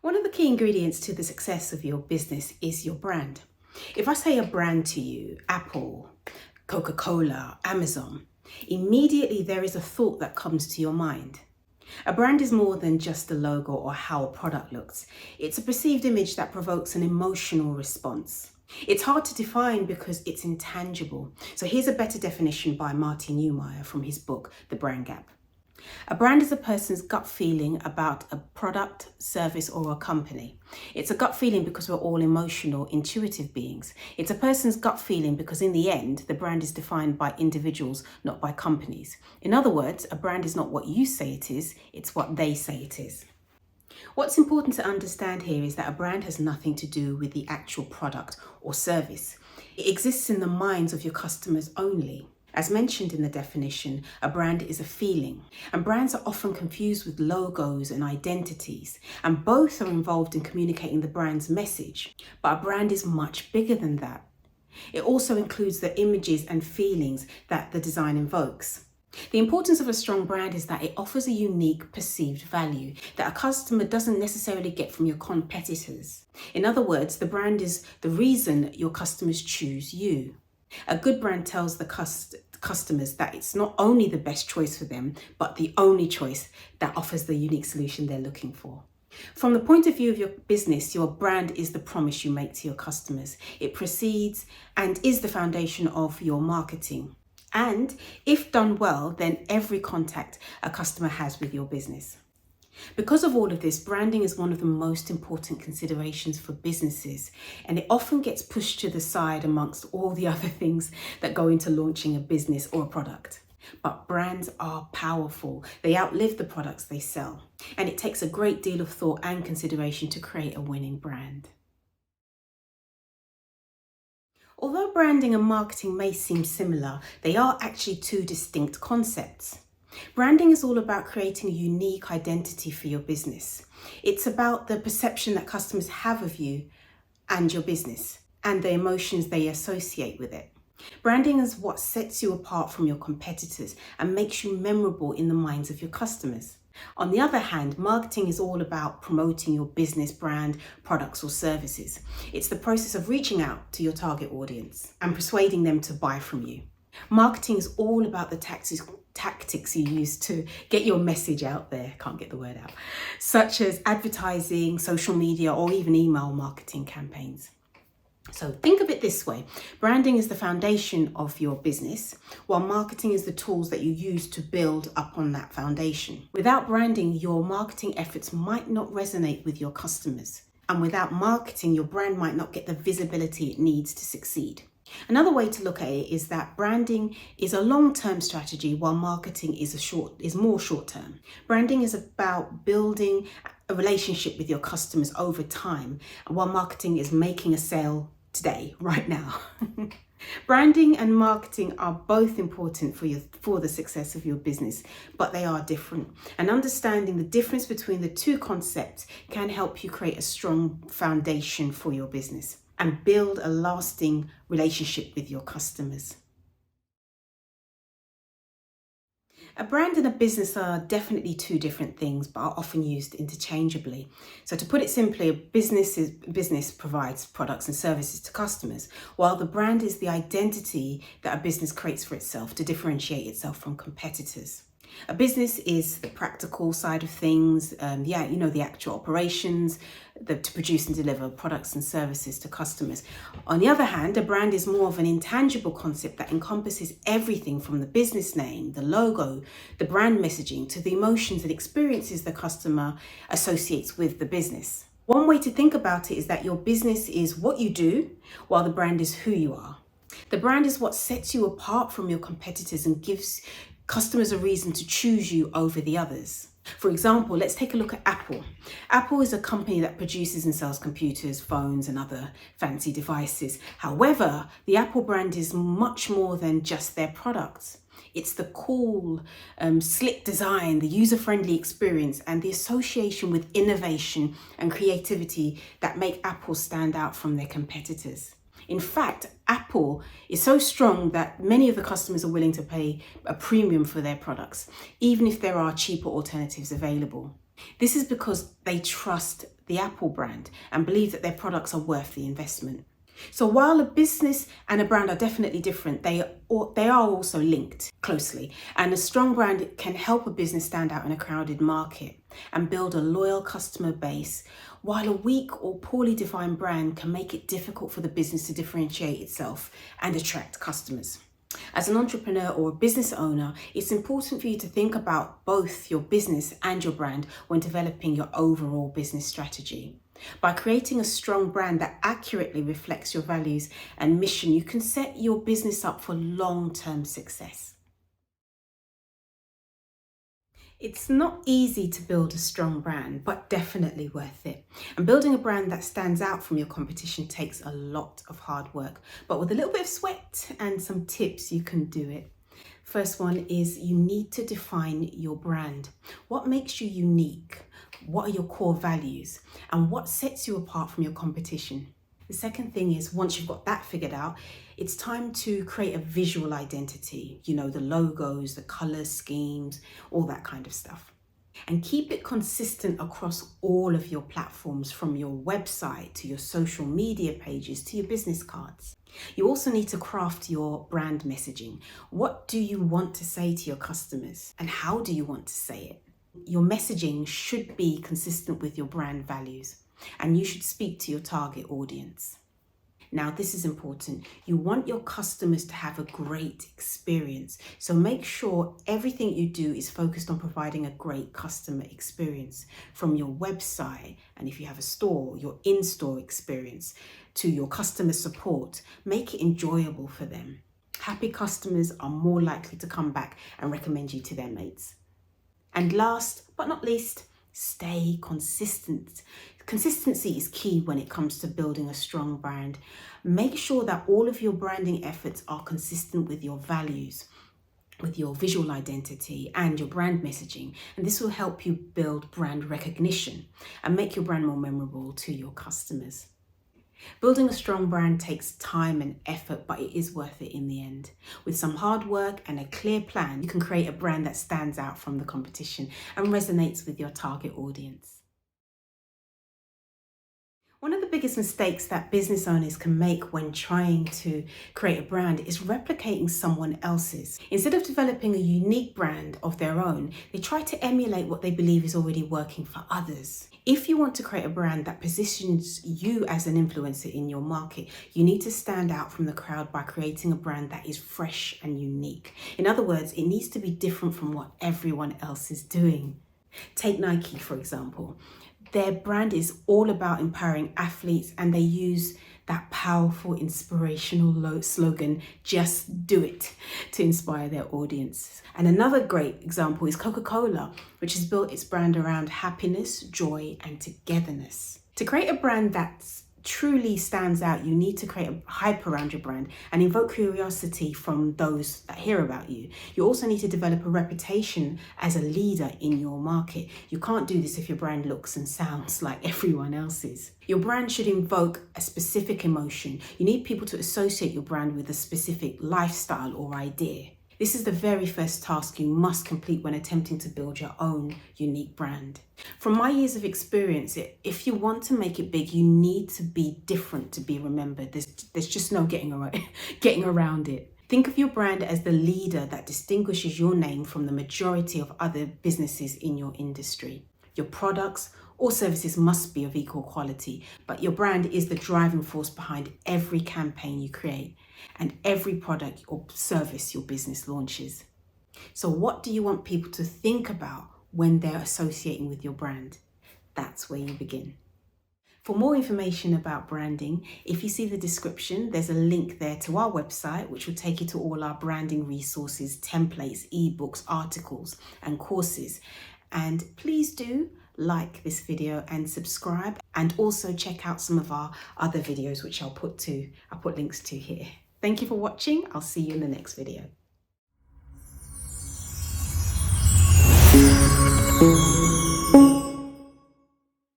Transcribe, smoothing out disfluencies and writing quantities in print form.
One of the key ingredients to the success of your business is your brand. If I say a brand to you, Apple, Coca-Cola, Amazon, immediately there is a thought that comes to your mind. A brand is more than just a logo or how a product looks. It's a perceived image that provokes an emotional response. It's hard to define because it's intangible. So here's a better definition by Martin Neumeier from his book, The Brand Gap. A brand is a person's gut feeling about a product, service, or a company. It's a gut feeling because we're all emotional, intuitive beings. It's a person's gut feeling because in the end, the brand is defined by individuals, not by companies. In other words, a brand is not what you say it is, it's what they say it is. What's important to understand here is that a brand has nothing to do with the actual product or service. It exists in the minds of your customers only. As mentioned in the definition, a brand is a feeling, and brands are often confused with logos and identities, and both are involved in communicating the brand's message. But a brand is much bigger than that. It also includes the images and feelings that the design invokes. The importance of a strong brand is that it offers a unique perceived value that a customer doesn't necessarily get from your competitors. In other words, the brand is the reason your customers choose you. A good brand tells the customers that it's not only the best choice for them, but the only choice that offers the unique solution they're looking for. From the point of view of your business, your brand is the promise you make to your customers. It precedes and is the foundation of your marketing. And if done well, then every contact a customer has with your business. Because of all of this, branding is one of the most important considerations for businesses, and it often gets pushed to the side amongst all the other things that go into launching a business or a product. But brands are powerful. They outlive the products they sell, and it takes a great deal of thought and consideration to create a winning brand. Although branding and marketing may seem similar, they are actually two distinct concepts. Branding is all about creating a unique identity for your business. It's about the perception that customers have of you and your business and the emotions they associate with it. Branding is what sets you apart from your competitors and makes you memorable in the minds of your customers. On the other hand, marketing is all about promoting your business brand, products or services. It's the process of reaching out to your target audience and persuading them to buy from you. Marketing is all about the tactics you use to get your message out there, can't get the word out, such as advertising, social media, or even email marketing campaigns. So think of it this way. Branding is the foundation of your business, while marketing is the tools that you use to build upon that foundation. Without branding, your marketing efforts might not resonate with your customers. And without marketing, your brand might not get the visibility it needs to succeed. Another way to look at it is that branding is a long-term strategy while marketing is more short-term. Branding is about building a relationship with your customers over time, while marketing is making a sale today, right now. Branding and marketing are both important for the success of your business, but they are different. And understanding the difference between the two concepts can help you create a strong foundation for your business and build a lasting relationship with your customers. A brand and a business are definitely two different things, but are often used interchangeably. So to put it simply, a business provides products and services to customers, while the brand is the identity that a business creates for itself to differentiate itself from competitors. A business is the practical side of things, the actual operations, to produce and deliver products and services to customers. On the other hand, a brand is more of an intangible concept that encompasses everything from the business name, the logo, the brand messaging, to the emotions and experiences the customer associates with the business. One way to think about it is that your business is what you do, while the brand is who you are. The brand is what sets you apart from your competitors and gives customers a reason to choose you over the others. For example, let's take a look at Apple. Apple is a company that produces and sells computers, phones, and other fancy devices. However, the Apple brand is much more than just their products. It's the cool, slick design, the user-friendly experience, and the association with innovation and creativity that make Apple stand out from their competitors. In fact, Apple is so strong that many of the customers are willing to pay a premium for their products, even if there are cheaper alternatives available. This is because they trust the Apple brand and believe that their products are worth the investment. So while a business and a brand are definitely different, they are also linked closely. And a strong brand can help a business stand out in a crowded market and build a loyal customer base, while a weak or poorly defined brand can make it difficult for the business to differentiate itself and attract customers. As an entrepreneur or a business owner, it's important for you to think about both your business and your brand when developing your overall business strategy. By creating a strong brand that accurately reflects your values and mission, you can set your business up for long-term success. It's not easy to build a strong brand, but definitely worth it. And building a brand that stands out from your competition takes a lot of hard work, but with a little bit of sweat and some tips, you can do it. First one is you need to define your brand. What makes you unique? What are your core values? And what sets you apart from your competition? The second thing is, once you've got that figured out, it's time to create a visual identity. You know, the logos, the color schemes, all that kind of stuff. And keep it consistent across all of your platforms, from your website to your social media pages to your business cards. You also need to craft your brand messaging. What do you want to say to your customers, and how do you want to say it? Your messaging should be consistent with your brand values, and you should speak to your target audience. Now, this is important. You want your customers to have a great experience. So make sure everything you do is focused on providing a great customer experience, from your website, and if you have a store, your in-store experience, to your customer support. Make it enjoyable for them. Happy customers are more likely to come back and recommend you to their mates. And last but not least, stay consistent. Consistency is key when it comes to building a strong brand. Make sure that all of your branding efforts are consistent with your values, with your visual identity and your brand messaging. And this will help you build brand recognition and make your brand more memorable to your customers. Building a strong brand takes time and effort, but it is worth it in the end. With some hard work and a clear plan, you can create a brand that stands out from the competition and resonates with your target audience. One of the biggest mistakes that business owners can make when trying to create a brand is replicating someone else's. Instead of developing a unique brand of their own, they try to emulate what they believe is already working for others. If you want to create a brand that positions you as an influencer in your market, you need to stand out from the crowd by creating a brand that is fresh and unique. In other words, it needs to be different from what everyone else is doing. Take Nike, for example. Their brand is all about empowering athletes, and they use that powerful, inspirational slogan, "Just do it," to inspire their audience. And another great example is Coca-Cola, which has built its brand around happiness, joy, and togetherness. To create a brand that's truly stands out, you need to create a hype around your brand and invoke curiosity from those that hear about you. You also need to develop a reputation as a leader in your market. You can't do this if your brand looks and sounds like everyone else's. Your brand should invoke a specific emotion. You need people to associate your brand with a specific lifestyle or idea. This is the very first task you must complete when attempting to build your own unique brand. From my years of experience, if you want to make it big, you need to be different to be remembered. There's just no getting around it. Think of your brand as the leader that distinguishes your name from the majority of other businesses in your industry. Your products or services must be of equal quality, but your brand is the driving force behind every campaign you create and every product or service your business launches. So what do you want people to think about when they're associating with your brand? That's where you begin. For more information about branding, if you see the description, there's a link there to our website, which will take you to all our branding resources, templates, ebooks, articles, and courses. And please do like this video and subscribe, and also check out some of our other videos, which I'll put links to here. Thank you for watching. I'll see you in the next video.